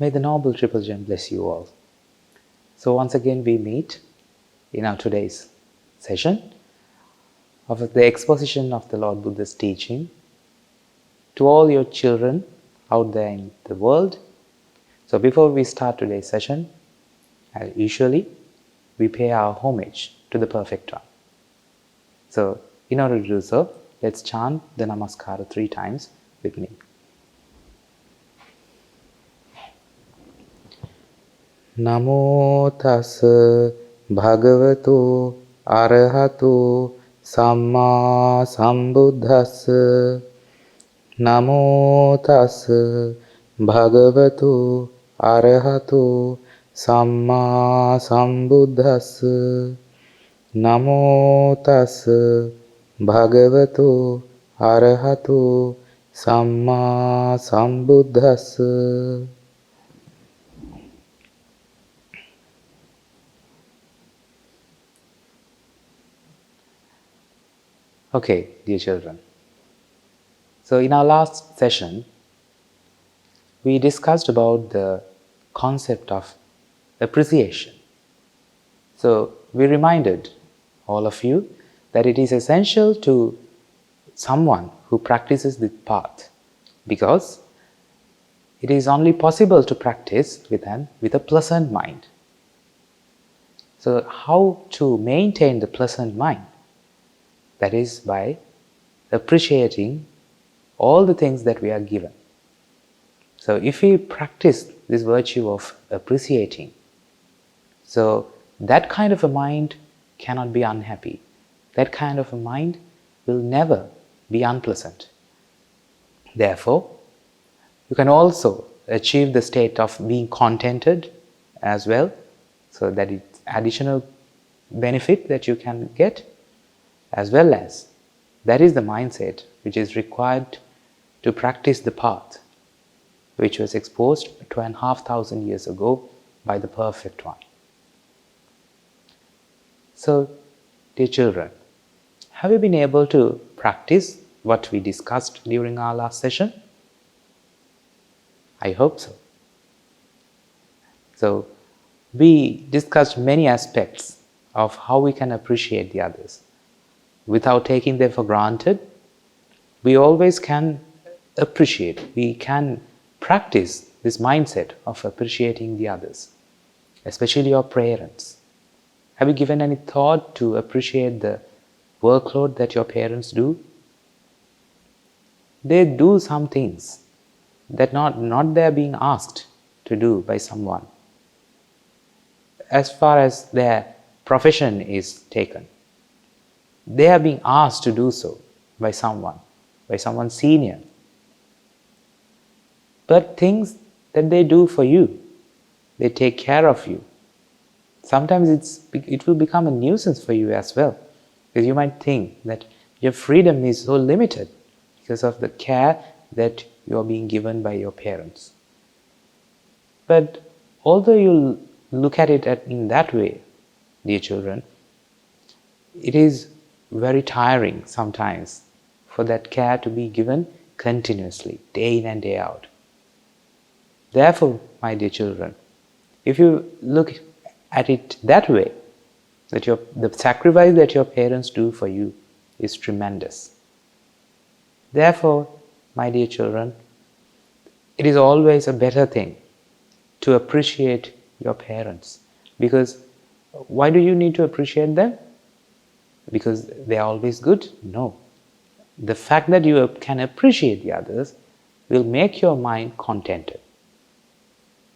May the Noble Triple Gem bless you all. So once again we meet in our today's session of the exposition of the Lord Buddha's teaching to all your children out there in the world. So before we start today's session, as usually, we pay our homage to the Perfect One. So in order to do so, let's chant the Namaskara 3 times with me. Namo tassa bhagavato arahato samma sambuddhassa. Namo tassa bhagavato arahato samma sambuddhassa. Namo tassa bhagavato arahato samma sambuddhassa. Okay, dear children. So in our last session, we discussed about the concept of appreciation. So we reminded all of you that it is essential to someone who practices the path, because it is only possible to practice with a pleasant mind. So how to maintain the pleasant mind? That is by appreciating all the things that we are given. So if we practice this virtue of appreciating, so that kind of a mind cannot be unhappy. That kind of a mind will never be unpleasant. Therefore, you can also achieve the state of being contented as well, so that it's additional benefit that you can get, as well as that is the mindset which is required to practice the path, which was exposed 2,500 years ago by the Perfect One. So, dear children, have you been able to practice what we discussed during our last session? I hope so. So, we discussed many aspects of how we can appreciate the others. Without taking them for granted, we always can appreciate, we can practice this mindset of appreciating the others, especially your parents. Have you given any thought to appreciate the workload that your parents do? They do some things that not they are being asked to do by someone, as far as their profession is taken. They are being asked to do so by someone senior. But things that they do for you, they take care of you. Sometimes it will become a nuisance for you as well, because you might think that your freedom is so limited because of the care that you are being given by your parents. But although you look at it in that way, dear children, it is very tiring sometimes for that care to be given continuously, day in and day out. Therefore, my dear children, if you look at it that way, that the sacrifice that your parents do for you is tremendous. Therefore, my dear children, it is always a better thing to appreciate your parents. Because why do you need to appreciate them? Because they are always good? No. The fact that you can appreciate the others will make your mind contented.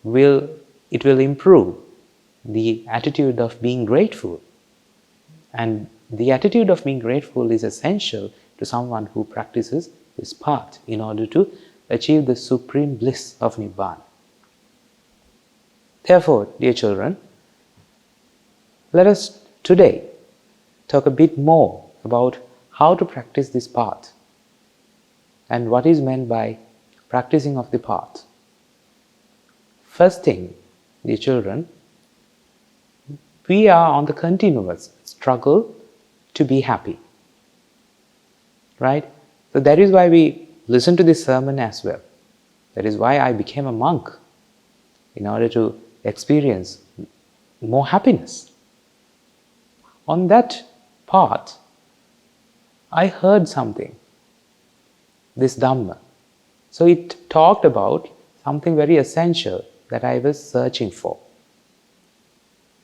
It will improve the attitude of being grateful. And the attitude of being grateful is essential to someone who practices this path in order to achieve the supreme bliss of Nibbana. Therefore, dear children, let us today talk a bit more about how to practice this path and what is meant by practicing of the path. First thing, dear children, we are on the continuous struggle to be happy. Right? So that is why we listen to this sermon as well. That is why I became a monk. in order to experience more happiness. On that path, I heard something, this Dhamma. So it talked about something very essential that I was searching for.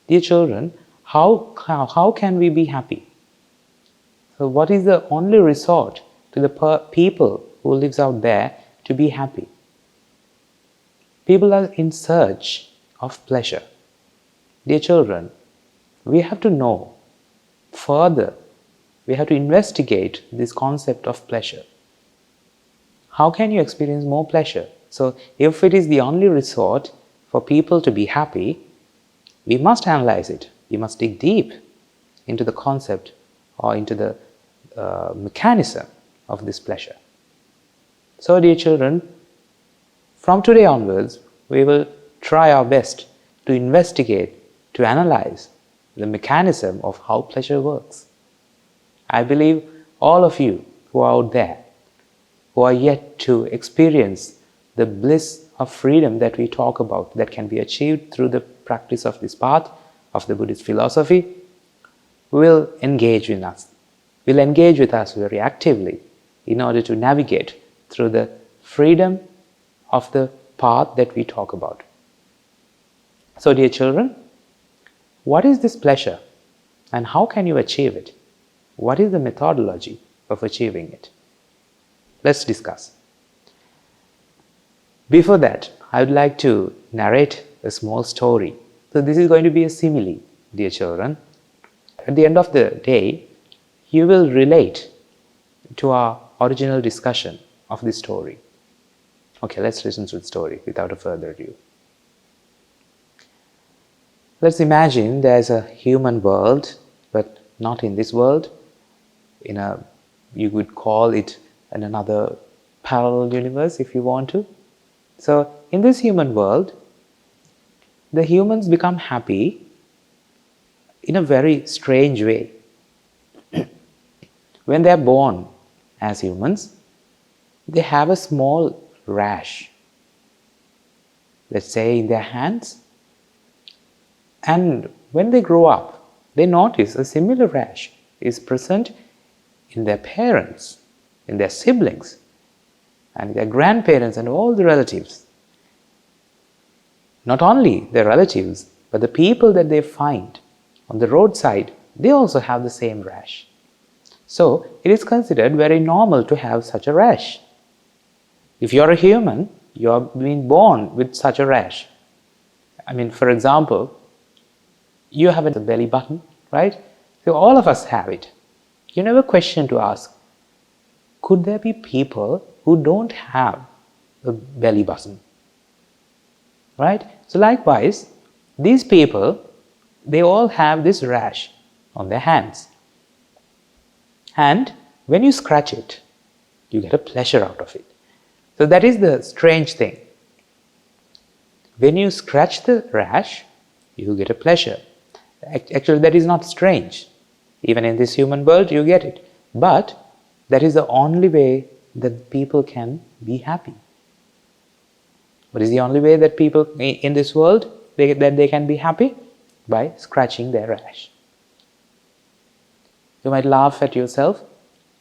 Dear children, how can we be happy? So what is the only resort to the people who lives out there to be happy? People are in search of pleasure. Dear children, we have to know further, we have to investigate this concept of pleasure. How can you experience more pleasure? So if it is the only resort for people to be happy, we must analyze it. We must dig deep into the concept or into the mechanism of this pleasure. So dear children, from today onwards, we will try our best to investigate, to analyze the mechanism of how pleasure works. I believe all of you who are out there, who are yet to experience the bliss of freedom that we talk about, that can be achieved through the practice of this path of the Buddhist philosophy, will engage with us. Will engage with us very actively in order to navigate through the freedom of the path that we talk about. So dear children, what is this pleasure and how can you achieve it? What is the methodology of achieving it? Let's discuss. Before that, I would like to narrate a small story. So this is going to be a simile, dear children. At the end of the day, you will relate to our original discussion of this story. Okay, let's listen to the story without a further ado. Let's imagine there's a human world, but not in this world. You would call it in another parallel universe if you want to. So in this human world, the humans become happy in a very strange way. When they are born as humans, they have a small rash, let's say in their hands, and when they grow up, they notice a similar rash is present in their parents, in their siblings, and their grandparents and all the relatives. Not only their relatives, but the people that they find on the roadside, they also have the same rash. So it is considered very normal to have such a rash. If you are a human, you are being born with such a rash. I mean, for example, you have a belly button, right? So all of us have it. You never question to ask, could there be people who don't have a belly button? Right? So likewise, these people, they all have this rash on their hands. And when you scratch it, you get a pleasure out of it. So that is the strange thing. When you scratch the rash, you get a pleasure. Actually, that is not strange. Even in this human world, you get it. But that is the only way that people can be happy. What is the only way that people in this world, that they can be happy? By scratching their rash. You might laugh at yourself,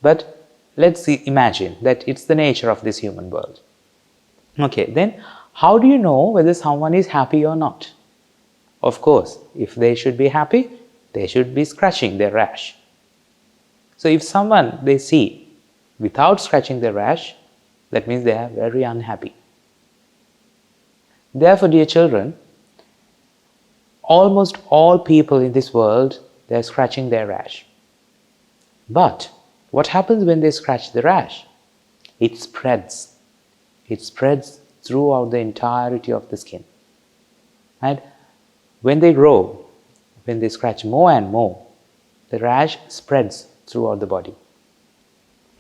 but let's imagine that it's the nature of this human world. Okay, then how do you know whether someone is happy or not? Of course, if they should be happy, they should be scratching their rash. So if someone they see without scratching their rash, that means they are very unhappy. Therefore, dear children, almost all people in this world, they are scratching their rash. But what happens when they scratch the rash? It spreads. It spreads throughout the entirety of the skin. And when they grow, when they scratch more and more, the rash spreads throughout the body.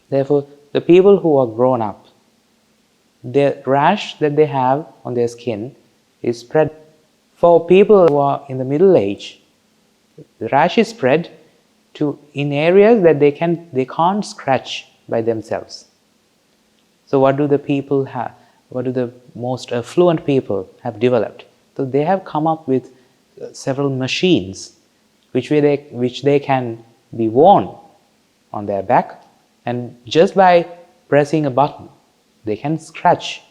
Therefore, the people who are grown up, the rash that they have on their skin is spread. For people who are in the middle age, the rash is spread in areas that they can't scratch by themselves. So what do the people have? What do the most affluent people have developed? So they have come up with several machines which they can be worn on their back, and just by pressing a button they can scratch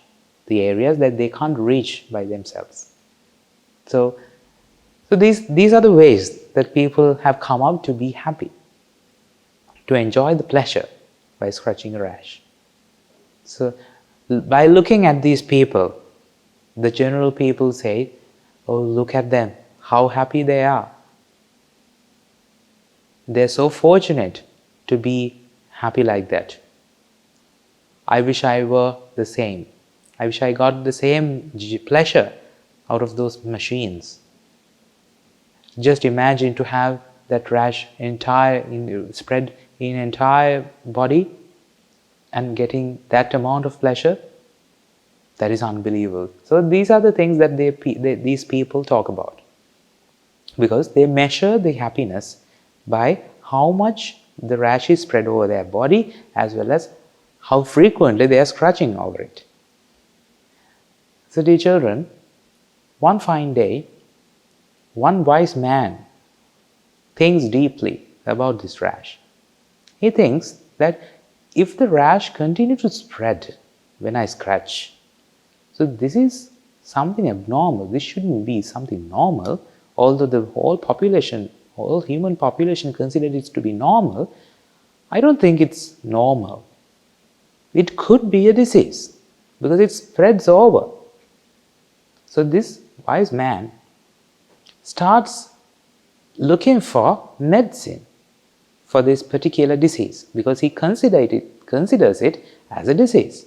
the areas that they can't reach by themselves. So these are the ways that people have come up to be happy, to enjoy the pleasure by scratching a rash. So by looking at these people, the general people say, oh, look at them, how happy they are. They're so fortunate to be happy like that. I wish I were the same. I wish I got the same pleasure out of those machines. Just imagine to have that rash spread in entire body and getting that amount of pleasure. That is unbelievable. So these are the things that these people talk about, because they measure the happiness by how much the rash is spread over their body, as well as how frequently they are scratching over it. So dear children, one fine day, one wise man thinks deeply about this rash. He thinks that if the rash continues to spread when I scratch, so this is something abnormal. This shouldn't be something normal. Although the whole human population considers it to be normal, I don't think it's normal. It could be a disease because it spreads over. So this wise man starts looking for medicine for this particular disease, because he considers it as a disease.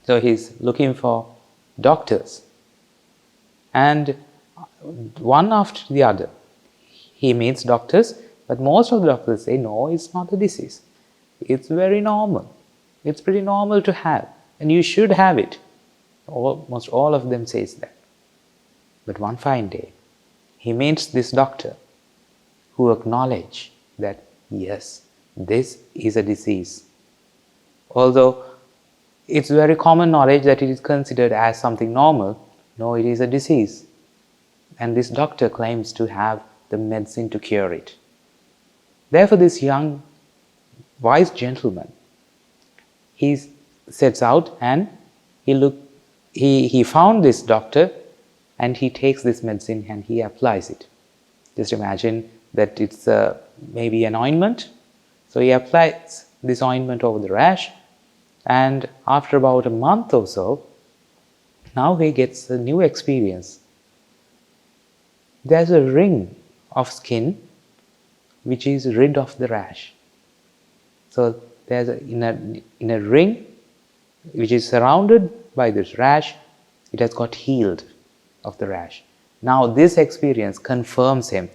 So he's looking for doctors, and one after the other he meets doctors, but most of the doctors say, no, it's not a disease. It's very normal. It's pretty normal to have, and you should have it. Almost all of them says that. But one fine day, he meets this doctor who acknowledges that, yes, this is a disease. Although it's very common knowledge that it is considered as something normal, no, it is a disease. And this doctor claims to have the medicine to cure it. Therefore, this young, wise gentleman, he sets out and he found this doctor, and he takes this medicine and he applies it. Just imagine that it's maybe an ointment. So he applies this ointment over the rash, and after about a month or so, now he gets a new experience. There's a ring of skin which is rid of the rash. So there's in a ring which is surrounded by this rash, it has got healed of the rash. Now this experience confirms him,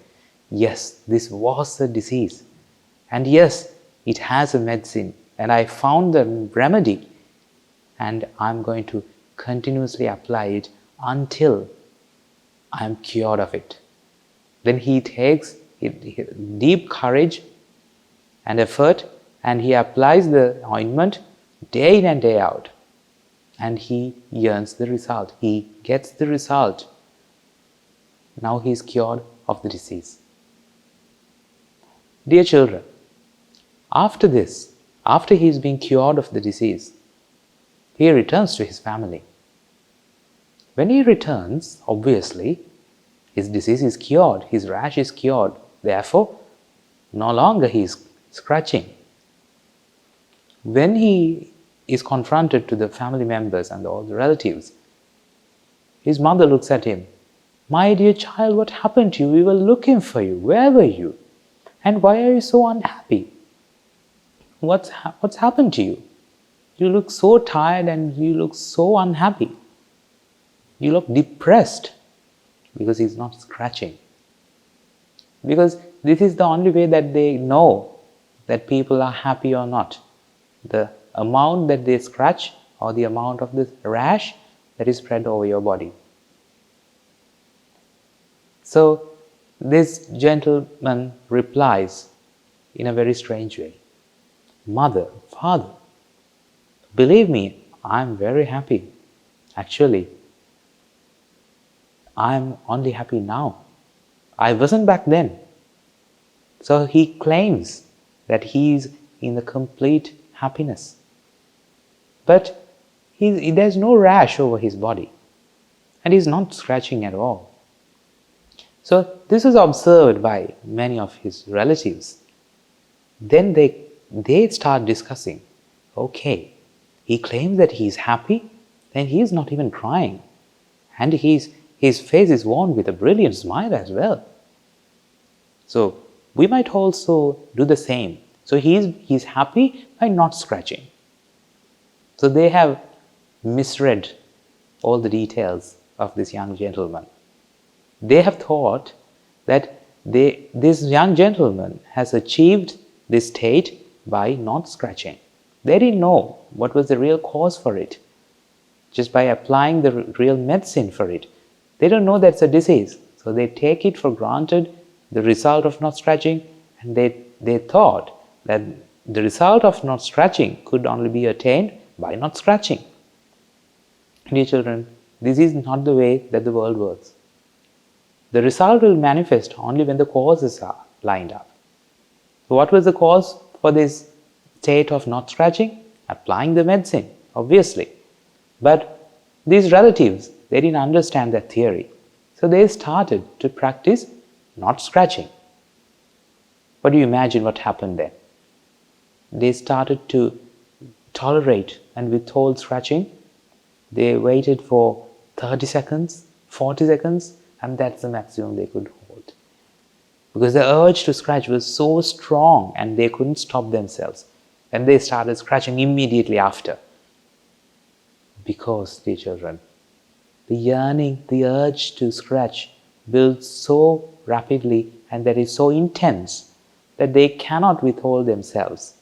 yes, this was a disease, and yes, it has a medicine, and I found the remedy, and I'm going to continuously apply it until I'm cured of it. Then he takes deep courage and effort, and he applies the ointment day in and day out, and he yearns the result. He gets the result. Now he is cured of the disease. Dear children, after this, after he is being cured of the disease, he returns to his family. When he returns, obviously, his disease is cured, his rash is cured. Therefore, no longer he is scratching. When he is confronted to the family members and all the relatives, his mother looks at him. My dear child, what happened to you? We were looking for you. Where were you? And why are you so unhappy? What's happened to you? You look so tired and you look so unhappy. You look depressed, because he's not scratching. Because this is the only way that they know that people are happy or not. The amount that they scratch, or the amount of the rash that is spread over your body. So this gentleman replies in a very strange way. Mother, father, believe me, I am very happy. Actually, I'm only happy now. I wasn't back then. So he claims that he is in the complete happiness. But there's no rash over his body, and he's not scratching at all. So this is observed by many of his relatives. Then they start discussing, okay, he claims that he's happy, then he's not even crying. And his face is worn with a brilliant smile as well. So we might also do the same. So he's happy by not scratching. So they have misread all the details of this young gentleman. They have thought that this young gentleman has achieved this state by not scratching. They didn't know what was the real cause for it. Just by applying the real medicine for it, they don't know that's a disease. So they take it for granted, the result of not scratching, and they thought that the result of not scratching could only be attained by not scratching. Dear children, this is not the way that the world works. The result will manifest only when the causes are lined up. So what was the cause for this state of not scratching? Applying the medicine, obviously. But these relatives, they didn't understand that theory. So they started to practice not scratching. What do you imagine what happened then? They started to tolerate and withhold scratching. They waited for 30 seconds, 40 seconds, and that's the maximum they could hold. Because the urge to scratch was so strong and they couldn't stop themselves. And they started scratching immediately after. Because, dear children, the yearning, the urge to scratch builds so rapidly and that is so intense that they cannot withhold themselves.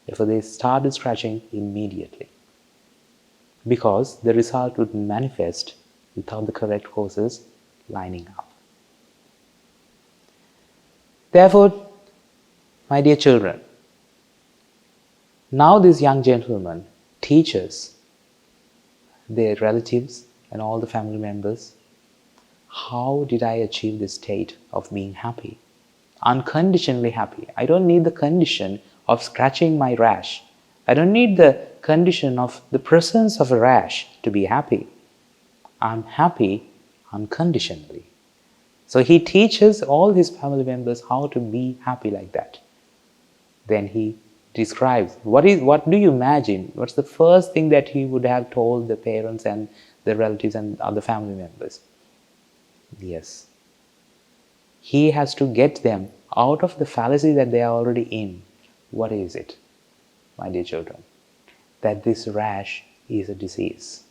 Therefore, they started scratching immediately. Because the result would manifest without the correct causes lining up. Therefore, my dear children, now this young gentleman teaches their relatives and all the family members, how did I achieve this state of being happy? Unconditionally happy. I don't need the condition of scratching my rash. I don't need the condition of the presence of a rash to be happy. I'm happy unconditionally. So he teaches all his family members how to be happy like that. Then he describes, what do you imagine? What's the first thing that he would have told the parents and the relatives and other family members? Yes. He has to get them out of the fallacy that they are already in. What is it, my dear children? That this rash is a disease.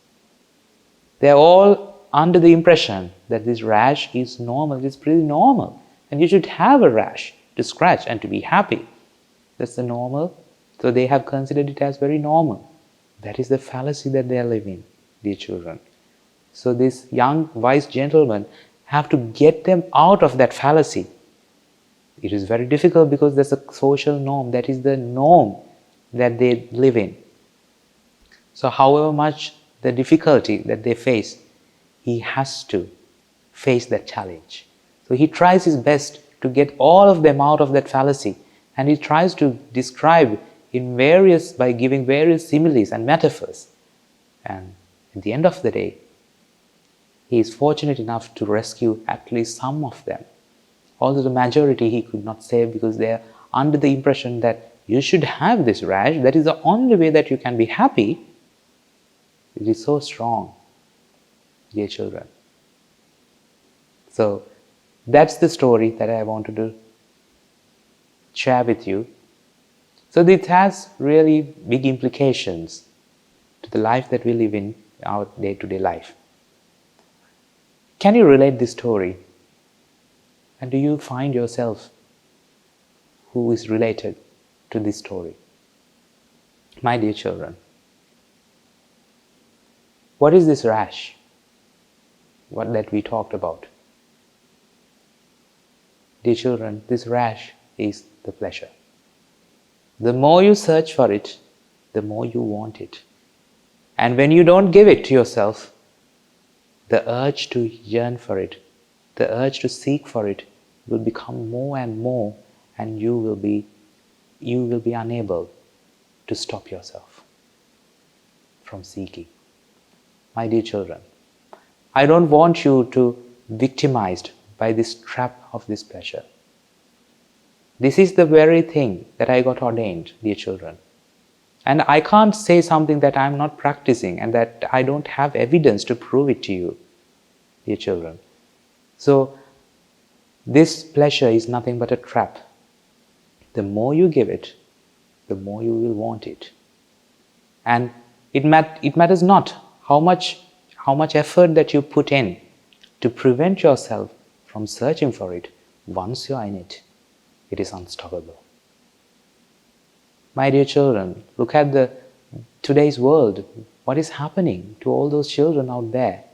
They are all under the impression that this rash is normal, it's pretty normal. And you should have a rash to scratch and to be happy. That's the normal. So they have considered it as very normal. That is the fallacy that they are living, dear children. So this young wise gentleman have to get them out of that fallacy. It is very difficult because there's a social norm. That is the norm that they live in. So however much the difficulty that they face, he has to face that challenge. So he tries his best to get all of them out of that fallacy, and he tries to describe by giving various similes and metaphors. And at the end of the day, he is fortunate enough to rescue at least some of them. Although the majority he could not save because they are under the impression that you should have this rash, that is the only way that you can be happy. It is so strong, dear children. So that's the story that I wanted to share with you. So this has really big implications to the life that we live in, our day-to-day life. Can you relate this story? And do you find yourself who is related to this story? My dear children, what is this rash? What that we talked about? Dear children, this rash is the pleasure. The more you search for it, the more you want it. And when you don't give it to yourself, the urge to yearn for it, the urge to seek for it will become more and more, and you will be unable to stop yourself from seeking. My dear children, I don't want you to be victimized by this trap of this pleasure. This is the very thing that I got ordained, dear children. And I can't say something that I'm not practicing and that I don't have evidence to prove it to you, dear children. So, this pleasure is nothing but a trap. The more you give it, the more you will want it. And it matters not how much effort that you put in to prevent yourself from searching for it. Once you are in it, it is unstoppable. My dear children, look at today's world. What is happening to all those children out there?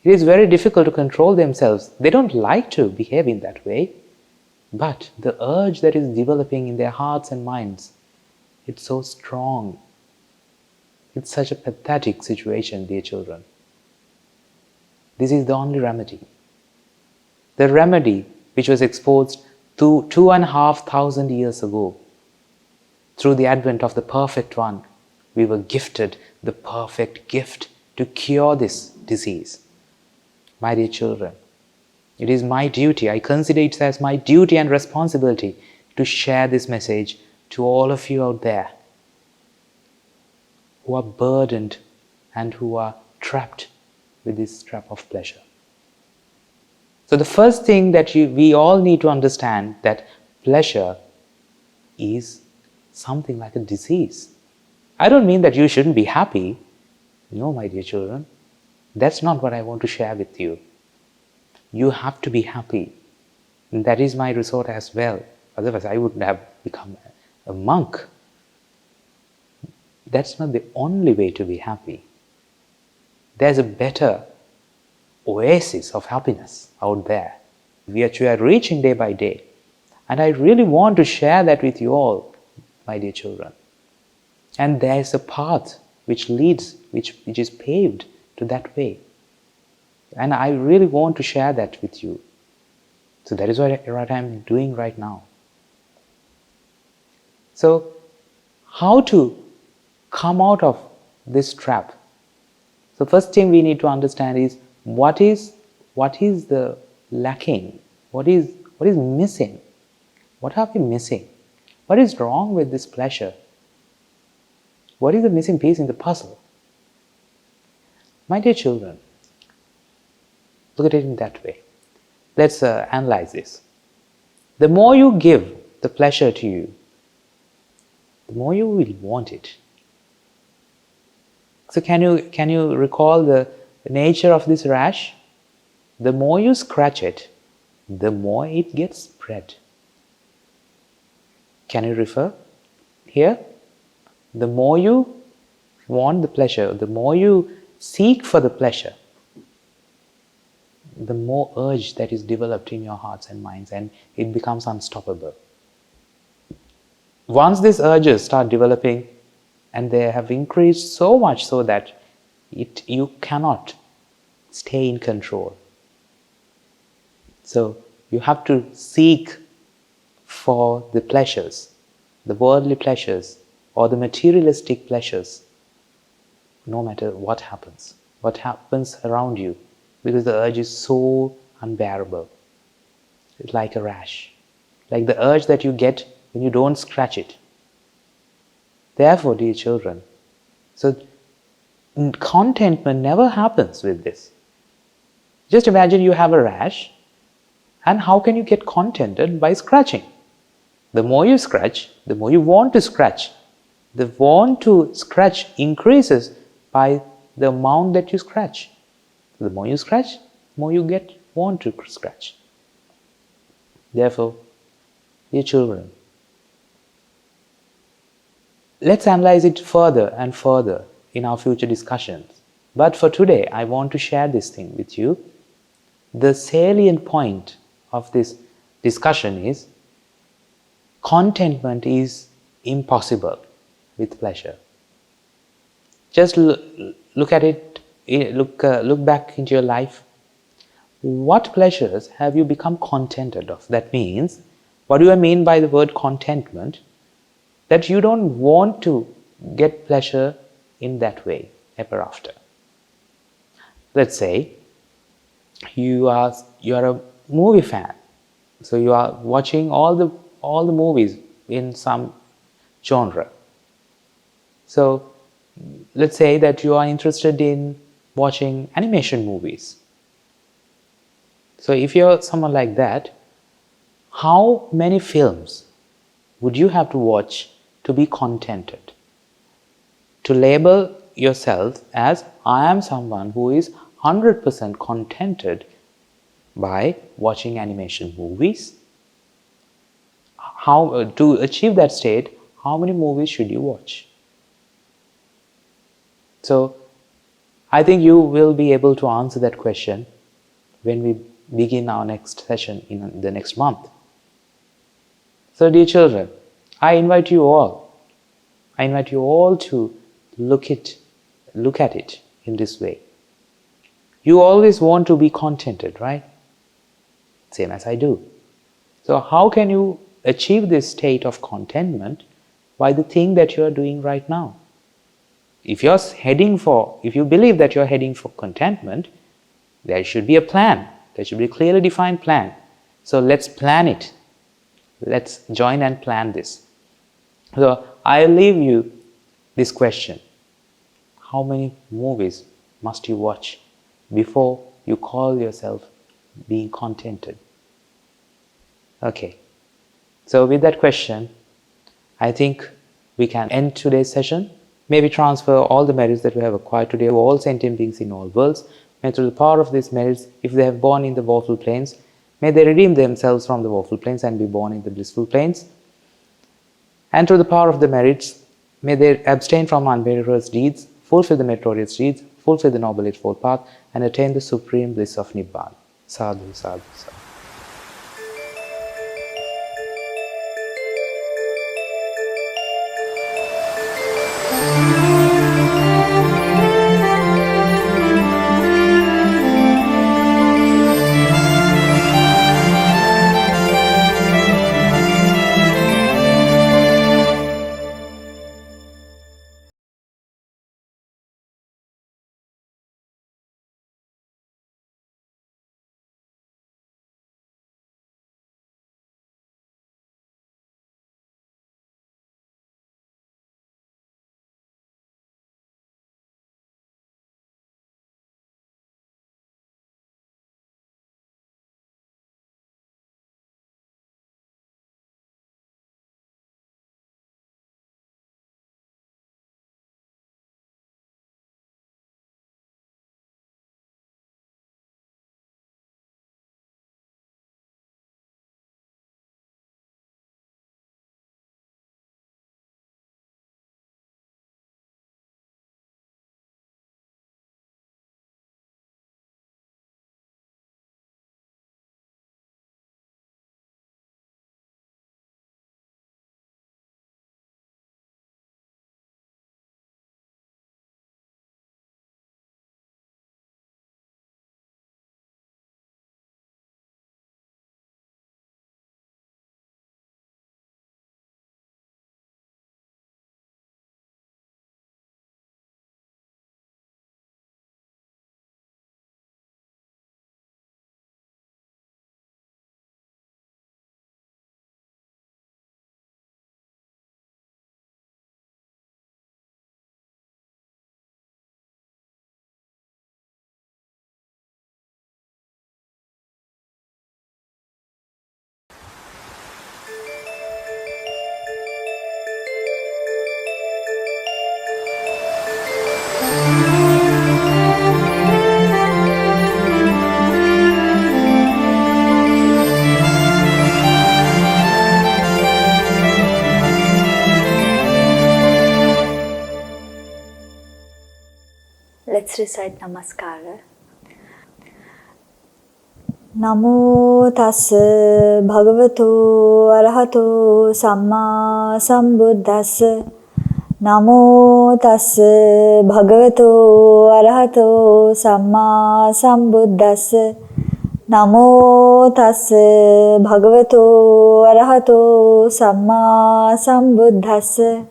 It is very difficult to control themselves. They don't like to behave in that way. But the urge that is developing in their hearts and minds, it's so strong. It's such a pathetic situation, dear children. This is the only remedy. The remedy which was exposed 2,500 years ago. Through the advent of the Perfect One, we were gifted the perfect gift to cure this disease. My dear children, it is my duty, I consider it as my duty and responsibility to share this message to all of you out there who are burdened and who are trapped with this trap of pleasure. So the first thing that we all need to understand, that pleasure is something like a disease. I don't mean that you shouldn't be happy. No, my dear children, that's not what I want to share with you. You have to be happy. And that is my resort as well. Otherwise, I would have become a monk. That's not the only way to be happy. There's a better oasis of happiness out there, which we are reaching day by day. And I really want to share that with you all, my dear children. And there is a path which leads, which is paved to that way. And I really want to share that with you. So that is what I'm doing right now. So, how to come out of this trap? So first thing we need to understand is what is the lacking? What is missing? What are we missing? What is wrong with this pleasure? What is the missing piece in the puzzle? My dear children, look at it in that way. Let's analyze this. The more you give the pleasure to you, the more you will want it. So can you recall the nature of this rash? The more you scratch it, the more it gets spread. Can you refer here? The more you want the pleasure, the more you seek for the pleasure, the more urge that is developed in your hearts and minds, and it becomes unstoppable. Once these urges start developing, and they have increased so much so that you cannot stay in control. So you have to seek for the pleasures, the worldly pleasures or the materialistic pleasures, no matter what happens around you, because the urge is so unbearable. It's like a rash, like the urge that you get when you don't scratch it. Therefore, dear children, so contentment never happens with this. Just imagine you have a rash, and how can you get contented? By scratching. The more you scratch, the more you want to scratch. The want to scratch increases by the amount that you scratch. The more you scratch, the more you want to scratch. Therefore, dear children, let's analyze it further and further in our future discussions. But for today, I want to share this thing with you. The salient point of this discussion is contentment is impossible with pleasure. Just look at it look back into your life. What pleasures have you become contented of? That means, what do I mean by the word contentment? That you don't want to get pleasure in that way ever after. Let's say you are a movie fan, so you are watching all the movies in some genre. So let's say that you are interested in watching animation movies. So if you're someone like that, how many films would you have to watch to be contented? To label yourself as, I am someone who is 100% contented by watching animation movies. How to achieve that state, how many movies should you watch? So I think you will be able to answer that question when we begin our next session in the next month. So dear children, I invite you all to look at it in this way. You always want to be contented, right? Same as I do. So how can you achieve this state of contentment? By the thing that you are doing right now. If you believe that you are heading for contentment, there should be a plan. There should be a clearly defined plan. So let's plan it. Let's join and plan this. So I'll leave you this question. How many movies must you watch before you call yourself being contented? Okay. So with that question, I think we can end today's session. May we transfer all the merits that we have acquired today to all sentient beings in all worlds. May through the power of these merits, if they have born in the woeful planes, may they redeem themselves from the woeful planes and be born in the blissful planes. And through the power of the merits, may they abstain from unmeritorious deeds, fulfill the meritorious deeds, fulfill the noble eightfold path, and attain the supreme bliss of Nibbana. Sadhu, sadhu, sadhu. Let's recite Namaskara. Namo tassa bhagavato arahato samma sambuddhassa. Namo tassa bhagavato arahato samma sambuddhassa. Namo tassa bhagavato arahato samma sambuddhassa.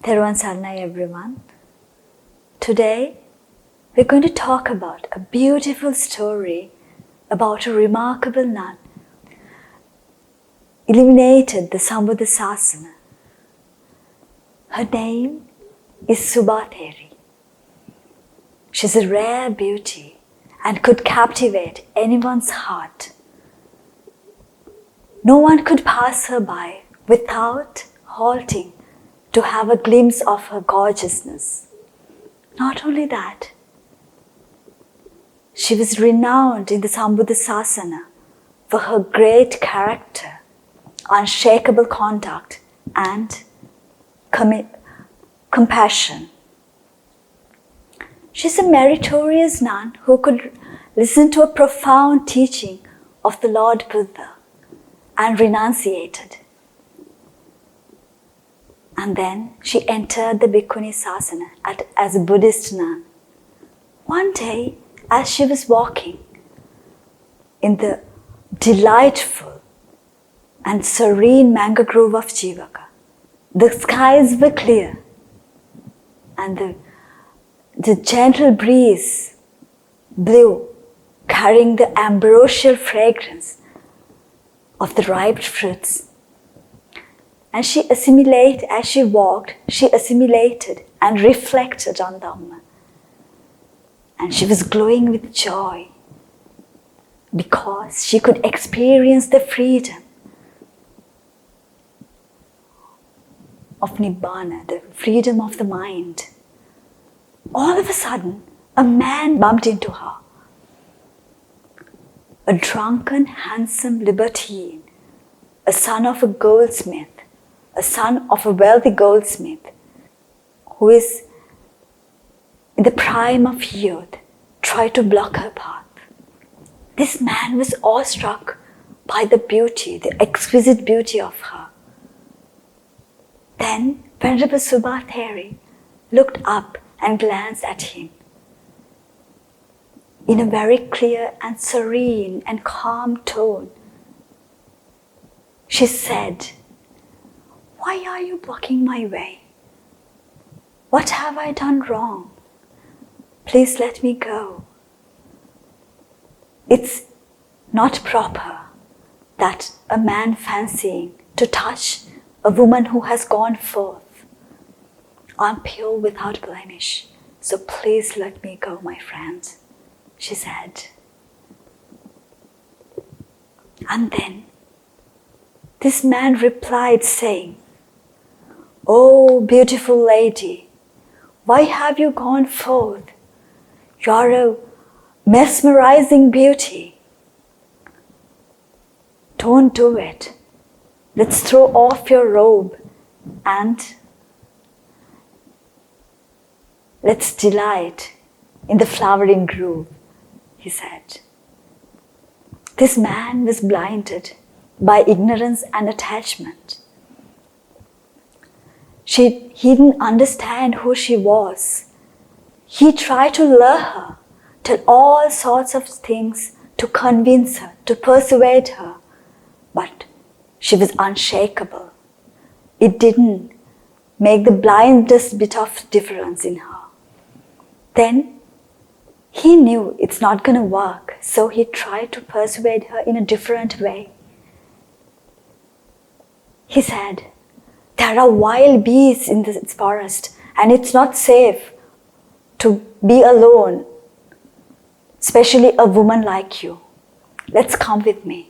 Theruvan Saranai, everyone. Today we're going to talk about a beautiful story about a remarkable nun illuminated the Sambuddha Sasana. Her name is Subhatheri. She's a rare beauty and could captivate anyone's heart. No one could pass her by without halting to have a glimpse of her gorgeousness. Not only that, she was renowned in the Sambuddha Sasana for her great character, unshakable conduct, and compassion. She's a meritorious nun who could listen to a profound teaching of the Lord Buddha and renunciated. And then she entered the Bhikkhuni Sasana as a Buddhist nun. One day, as she was walking in the delightful and serene mango grove of Jivaka, the skies were clear and the gentle breeze blew, carrying the ambrosial fragrance of the ripe fruits. And as she walked, she assimilated and reflected on Dhamma. And she was glowing with joy because she could experience the freedom of Nibbana, the freedom of the mind. All of a sudden, a man bumped into her. A drunken, handsome libertine, a son of a goldsmith, a son of a wealthy goldsmith, who is in the prime of youth, tried to block her path. This man was awestruck by the beauty, the exquisite beauty of her. Then Venerable Subhatheri looked up and glanced at him. In a very clear and serene and calm tone, she said, "Why are you blocking my way? What have I done wrong? Please let me go. It's not proper that a man fancying to touch a woman who has gone forth. I'm pure without blemish, so please let me go, my friend," she said. And then this man replied saying, "Oh, beautiful lady, why have you gone forth? You're a mesmerizing beauty. Don't do it. Let's throw off your robe and let's delight in the flowering grove," he said. This man was blinded by ignorance and attachment. He didn't understand who she was. He tried to lure her, tell all sorts of things to convince her, to persuade her, but she was unshakable. It didn't make the blindest bit of difference in her. Then he knew it's not going to work, so he tried to persuade her in a different way. He said, "There are wild beasts in this forest and it's not safe to be alone, especially a woman like you. Let's come with me,"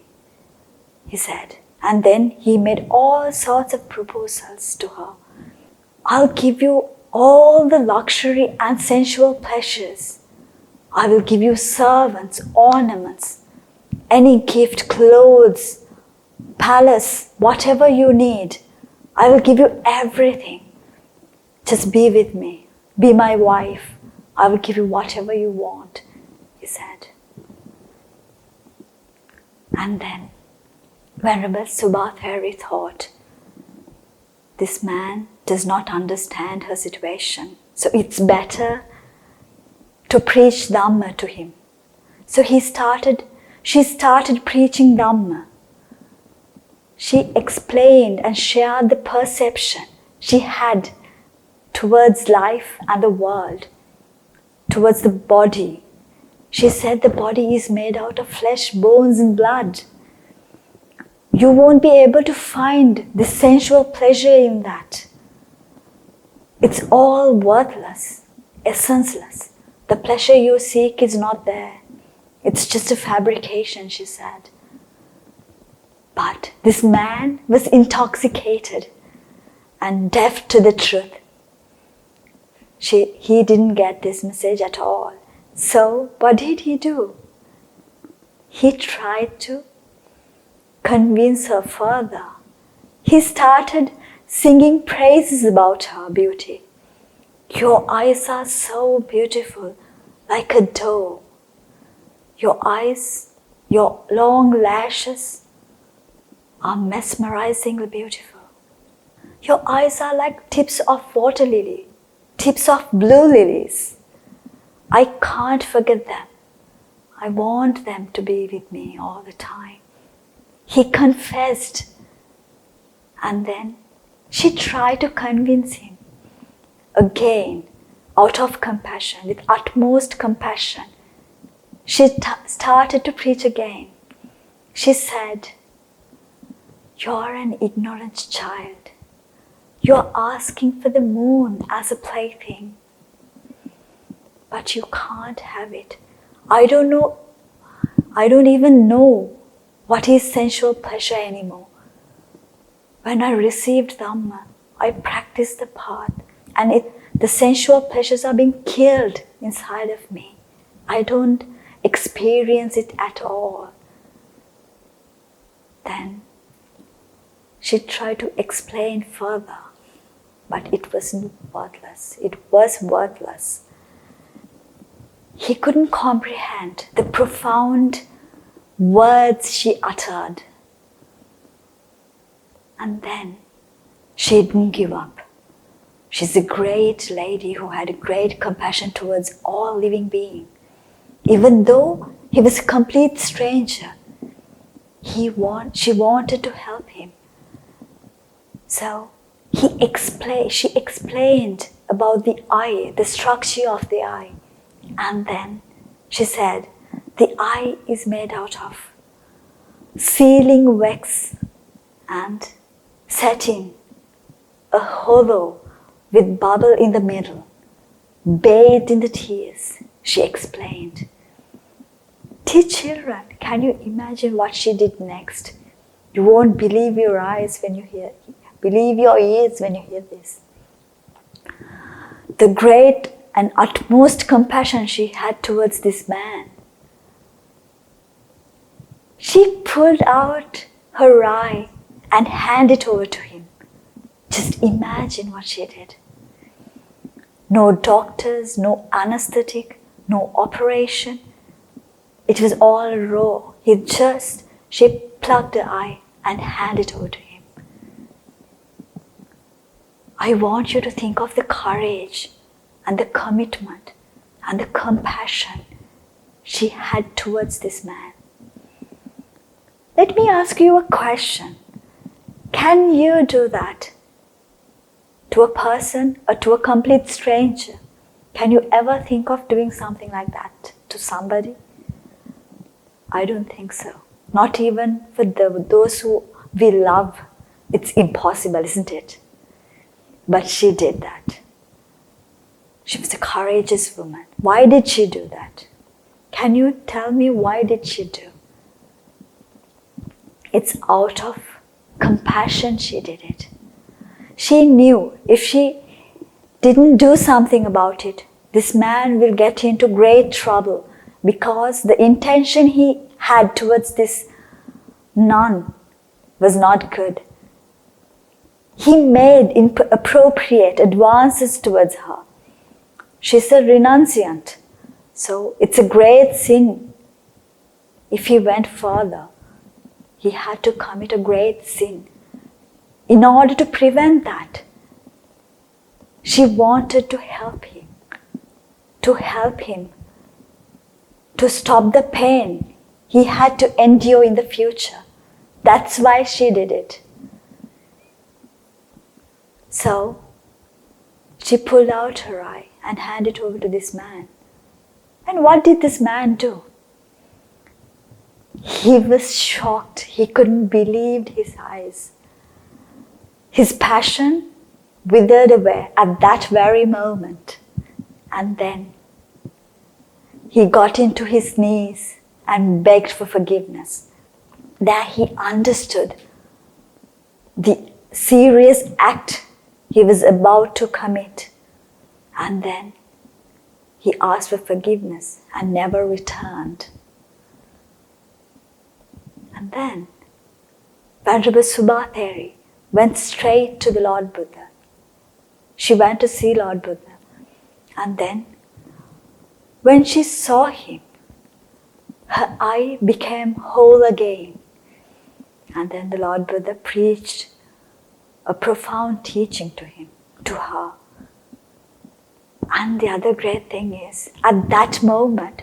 he said. And then he made all sorts of proposals to her. "I'll give you all the luxury and sensual pleasures. I will give you servants, ornaments, any gift, clothes, palace, whatever you need. I will give you everything. Just be with me. Be my wife. I will give you whatever you want," he said. And then Venerable Subhatheri thought, this man does not understand her situation. So it's better to preach Dhamma to him. So she started preaching Dhamma. She explained and shared the perception she had towards life and the world, towards the body. She said the body is made out of flesh, bones and blood. You won't be able to find the sensual pleasure in that. It's all worthless, essenceless. The pleasure you seek is not there. It's just a fabrication, she said. But this man was intoxicated and deaf to the truth. He didn't get this message at all. So what did he do? He tried to convince her further. He started singing praises about her beauty. Your eyes are so beautiful, like a doe. Your eyes, your long lashes are mesmerizingly beautiful. Your eyes are like tips of water lily, tips of blue lilies. I can't forget them. I want them to be with me all the time. He confessed, and then she tried to convince him. Again, out of compassion, with utmost compassion, she started to preach again. She said, "You're an ignorant child. You're asking for the moon as a plaything. But you can't have it. I don't even know what is sensual pleasure anymore. When I received Dhamma, I practiced the path, and the sensual pleasures are being killed inside of me. I don't experience it at all." Then she tried to explain further, but it was worthless. It was worthless. He couldn't comprehend the profound words she uttered. And then she didn't give up. She's a great lady who had a great compassion towards all living beings. Even though he was a complete stranger, she wanted to help him. So she explained about the eye, the structure of the eye. And then she said, the eye is made out of sealing wax and satin, a hollow with bubble in the middle, bathed in the tears, she explained. Dear children, can you imagine what she did next? You won't believe your eyes when you hear, believe your ears when you hear this. The great and utmost compassion she had towards this man. She pulled out her eye and handed it over to him. Just imagine what she did. No doctors, no anesthetic, no operation. It was all raw. She plucked the eye and handed it over to him. I want you to think of the courage and the commitment and the compassion she had towards this man. Let me ask you a question. Can you do that to a person or to a complete stranger? Can you ever think of doing something like that to somebody? I don't think so. Not even for those who we love. It's impossible, isn't it? But she did that. She was a courageous woman. Why did she do that? Can you tell me why did she do? It's out of compassion she did it. She knew if she didn't do something about it, this man will get into great trouble because the intention he had towards this nun was not good. He made inappropriate advances towards her. She's a renunciant, so it's a great sin. If he went further, he had to commit a great sin. in order to prevent that, she wanted to help him to stop the pain he had to endure in the future. That's why she did it. So she pulled out her eye and handed it over to this man. And what did this man do? He was shocked. He couldn't believe his eyes. His passion withered away at that very moment. And then he got into his knees and begged for forgiveness. There he understood the serious act he was about to commit. And then he asked for forgiveness and never returned. And then Venerable Subhatheri went straight to the Lord Buddha. She went to see Lord Buddha. And then when she saw him, her eye became whole again. And then the Lord Buddha preached a profound teaching to her. And the other great thing is, at that moment,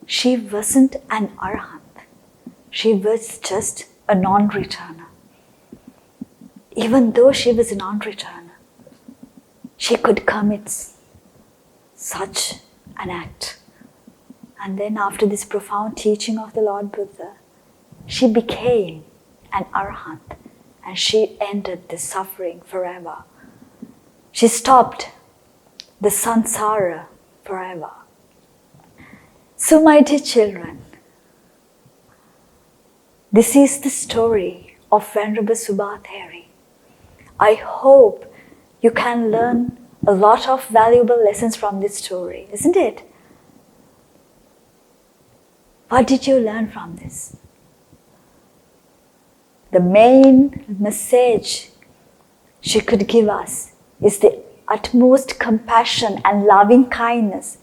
she wasn't an arhat. She was just a non-returner. Even though she was a non-returner, she could commit such an act. And then after this profound teaching of the Lord Buddha, she became an arhat and she ended the suffering forever. She stopped the samsara forever. So my dear children, this is the story of Venerable Subhatheri. I hope you can learn a lot of valuable lessons from this story, isn't it? What did you learn from this? The main message she could give us is the utmost compassion and loving kindness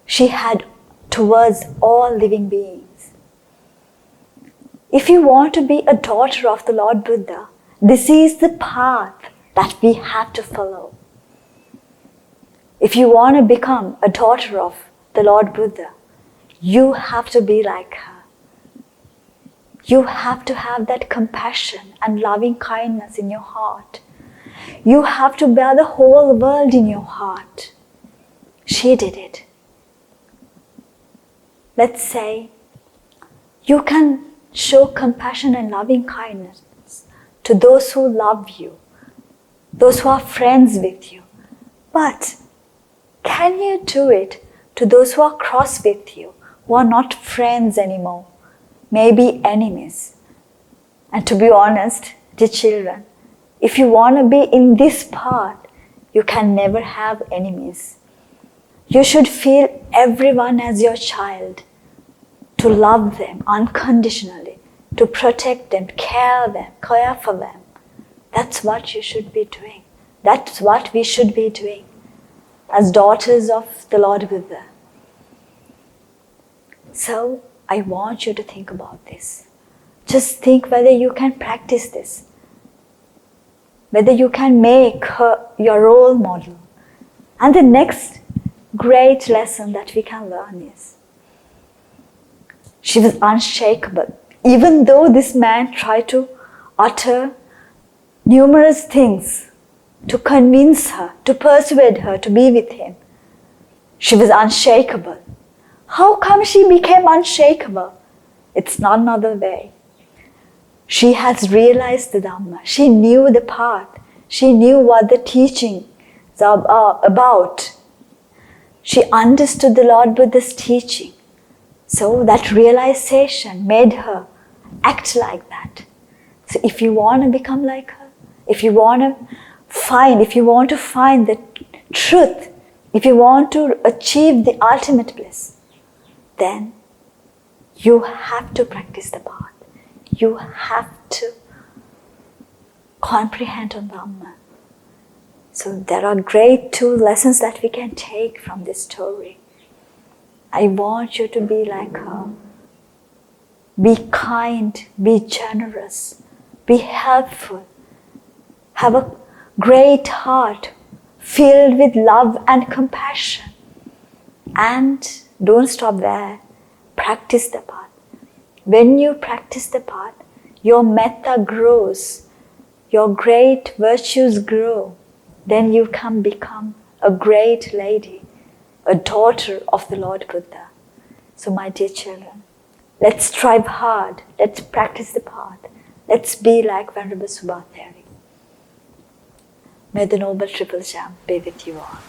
she had towards all living beings. If you want to be a daughter of the Lord Buddha, this is the path that we have to follow. If you want to become a daughter of the Lord Buddha, you have to be like her. You have to have that compassion and loving kindness in your heart. You have to bear the whole world in your heart. She did it. Let's say you can show compassion and loving kindness to those who love you, those who are friends with you. But can you do it to those who are cross with you, who are not friends anymore, maybe enemies? And to be honest, dear children, if you want to be in this path, you can never have enemies. You should feel everyone as your child, to love them unconditionally, to protect them, care for them. That's what you should be doing. That's what we should be doing as daughters of the Lord Buddha. So I want you to think about this. Just think whether you can practice this, whether you can make her your role model. And the next great lesson that we can learn is, she was unshakable. Even though this man tried to utter numerous things to convince her, to persuade her to be with him, she was unshakable. How come she became unshakable? It's none other way. She has realized the Dhamma. She knew the path. She knew what the teachings are about. She understood the Lord Buddha's teaching. So that realization made her act like that. So if you want to become like her, if you want to find the truth, if you want to achieve the ultimate bliss, then you have to practice the path. You have to comprehend on Dhamma. So there are great two lessons that we can take from this story. I want you to be like her. Be kind, be generous, be helpful, have a great heart filled with love and compassion. And don't stop there. Practice the path. When you practice the path, your metta grows, your great virtues grow. Then you can become a great lady, a daughter of the Lord Buddha. So my dear children, let's strive hard. Let's practice the path. Let's be like Venerable Subhatheri. May the Noble Triple Gem be with you all.